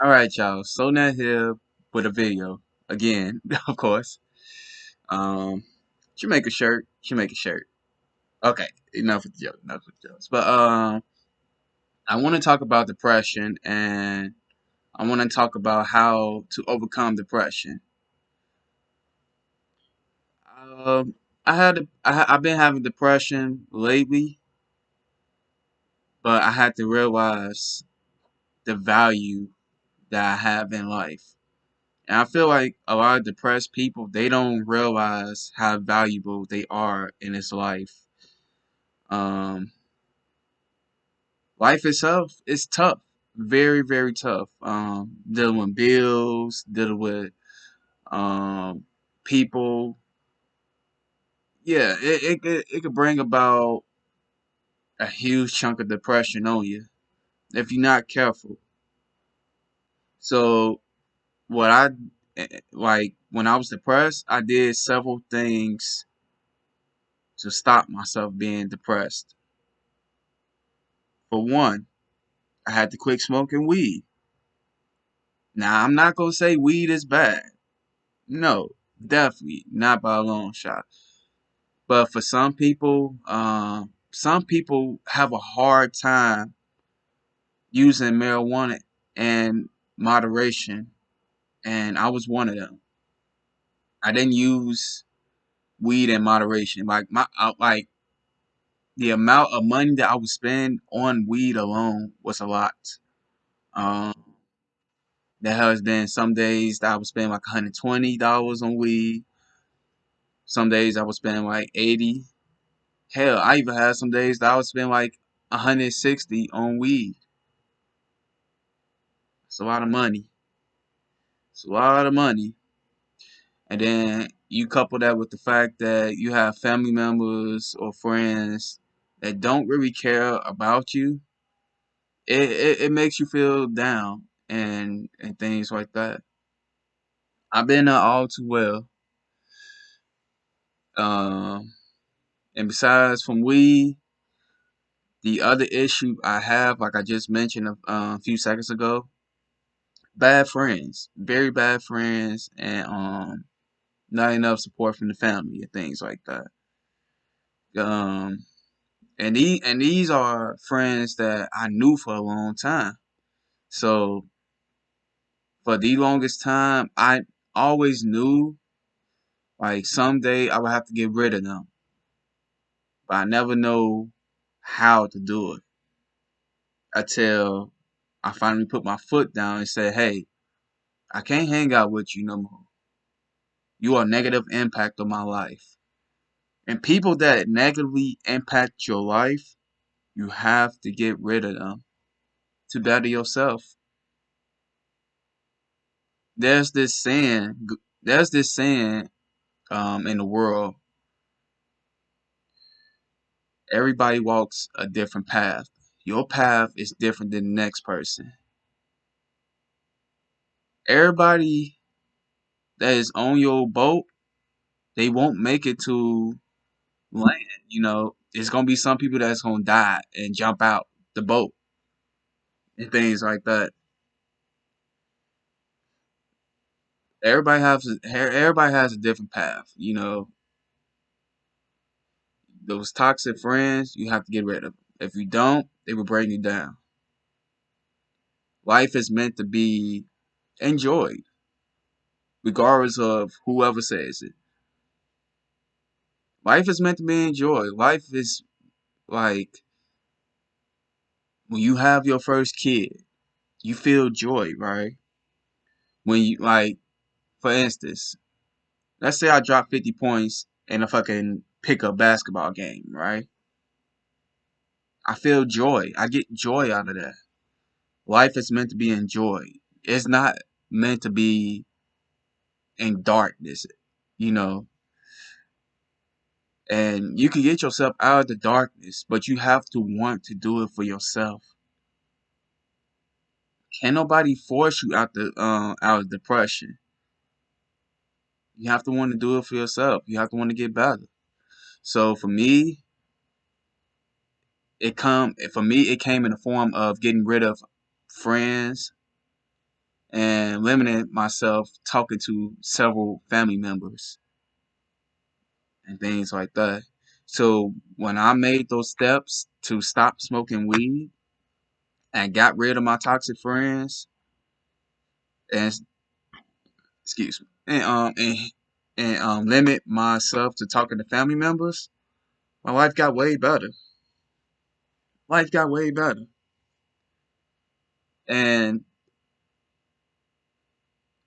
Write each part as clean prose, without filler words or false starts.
All right, y'all. So now here with a video again, of course. Um, should make a shirt. Should make a shirt. Okay, enough with the joke. Enough with the jokes. But I want to talk about depression, and I want to talk about how to overcome depression. Um, I've been having depression lately, but I had to realize the value that I have in life. And I feel like a lot of depressed people, they don't realize how valuable they are in this life. Um, Life itself is tough, very, very tough. Dealing with bills, dealing with um, people. Yeah, it could bring about a huge chunk of depression on you if you're not careful. So what like when I was depressed, I did several things to stop myself being depressed. For one, I had to quit smoking weed. Now, I'm not gonna say weed is bad. No, definitely not by a long shot. But for some people have a hard time using marijuana in moderation, and I was one of them. I didn't use weed in moderation. Like the amount of money that I would spend on weed alone was a lot. Um, there has been some days that I would spend like $120 on weed. Some days I would spend like 80. Hell, I even had some days that I would spend like 160 on weed. It's a lot of money. It's a lot of money. And then you couple that with the fact that you have family members or friends that don't really care about you. It makes you feel down and things like that. I've been all too well. Um, and besides from weed, the other issue I have, like I just mentioned a few seconds ago, bad friends, very bad friends, and not enough support from the family and things like that. Um, and these are friends that I knew for a long time. So for the longest time, I always knew like someday I would have to get rid of them, but I never know how to do it until I finally put my foot down and said, "Hey, I can't hang out with you no more. You are a negative impact on my life." And people that negatively impact your life, you have to get rid of them to better yourself. There's this saying, there's this saying in the world, everybody walks a different path. Your path is different than the next person. Everybody that is on your boat, they won't make it to land. You know, it's gonna be some people that's gonna die and jump out the boat and things like that. Everybody has a different path. You know, those toxic friends, you have to get rid of them. If you don't, they will bring you down. Life is meant to be enjoyed, regardless of whoever says it. Life is meant to be enjoyed. Life is like when you have your first kid, you feel joy, right? When you like, for instance, let's say I drop 50 points in a fucking pickup basketball game, right? I feel joy. I get joy out of that. Life is meant to be enjoyed. It's not meant to be in darkness, you know. And you can get yourself out of the darkness, but you have to want to do it for yourself. Can't nobody force you out of depression. You have to want to do it for yourself. You have to want to get better. So for me it came in the form of getting rid of friends and limited myself talking to several family members and things like that. So when I made those steps to stop smoking weed and got rid of my toxic friends and excuse me and limit myself to talking to family members, my life got way better. Life got way better. And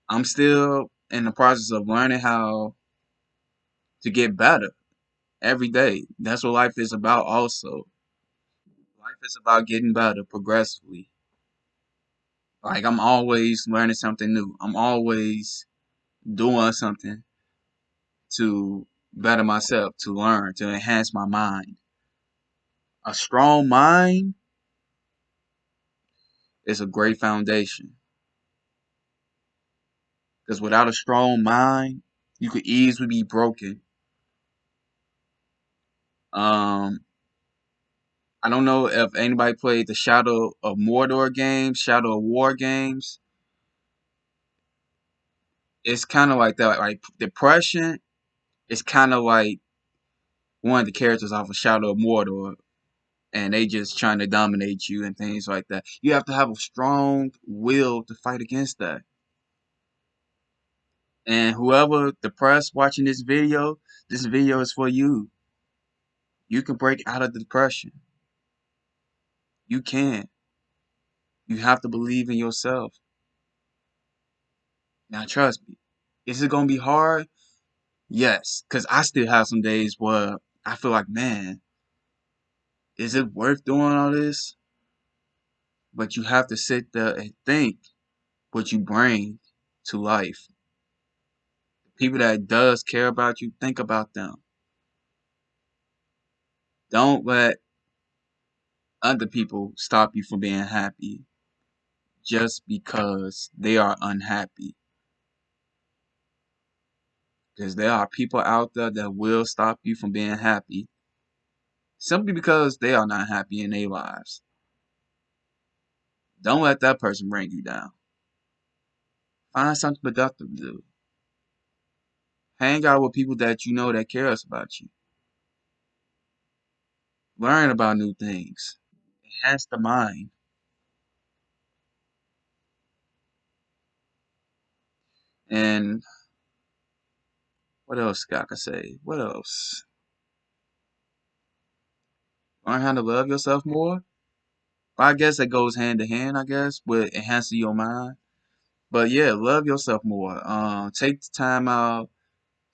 I'm still in the process of learning how to get better every day. That's what life is about also. Life is about getting better progressively. Like I'm always learning something new. I'm always doing something to better myself, to learn, to enhance my mind. A strong mind is a great foundation. Because without a strong mind, you could easily be broken. Um, I don't know if anybody played the Shadow of Mordor games, Shadow of War games. It's kind of like that. Like depression is kind of like one of the characters off of Shadow of Mordor, and they just trying to dominate you and things like that. You have to have a strong will to fight against that. And whoever depressed watching this video is for you. You can break out of the depression. You can. You have to believe in yourself. Now trust me. Is it gonna be hard? Yes. Cause I still have some days where I feel like, man, is it worth doing all this? But you have to sit there and think what you bring to life. People that does care about you, think about them. Don't let other people stop you from being happy just because they are unhappy. Because there are people out there that will stop you from being happy simply because they are not happy in their lives. Don't let that person bring you down. Find something productive to do. Hang out with people that you know that cares about you. Learn about new things. Enhance the mind. And what else I can say? What else? Learn how to love yourself more. Well, I guess that goes hand to hand, I guess, with enhancing your mind. But yeah, love yourself more. Take the time out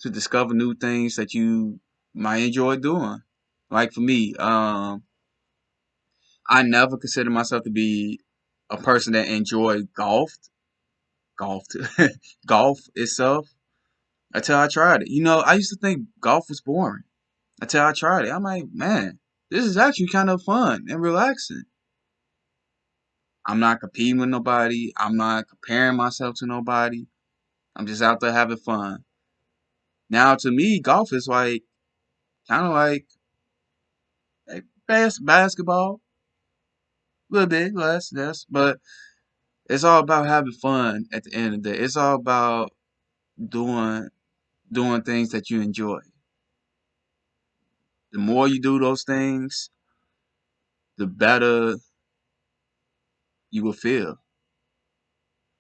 to discover new things that you might enjoy doing. Like for me, I never considered myself to be a person that enjoyed golfed, golf itself until I tried it. You know, I used to think golf was boring until I tried it. I'm like, man, this is actually kind of fun and relaxing. I'm not competing with nobody. I'm not comparing myself to nobody. I'm just out there having fun. Now, to me, golf is like kind of like basketball, a little bit less, but it's all about having fun at the end of the day. It's all about doing doing things that you enjoy. The more you do those things, the better you will feel.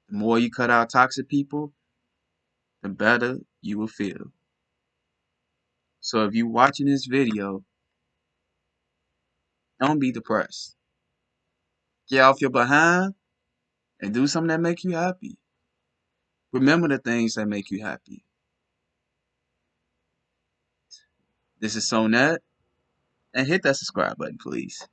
The more you cut out toxic people, the better you will feel. So if you're watching this video, don't be depressed. Get off your behind and do something that make you happy. Remember the things that make you happy. This is Sonette, and hit that subscribe button, please.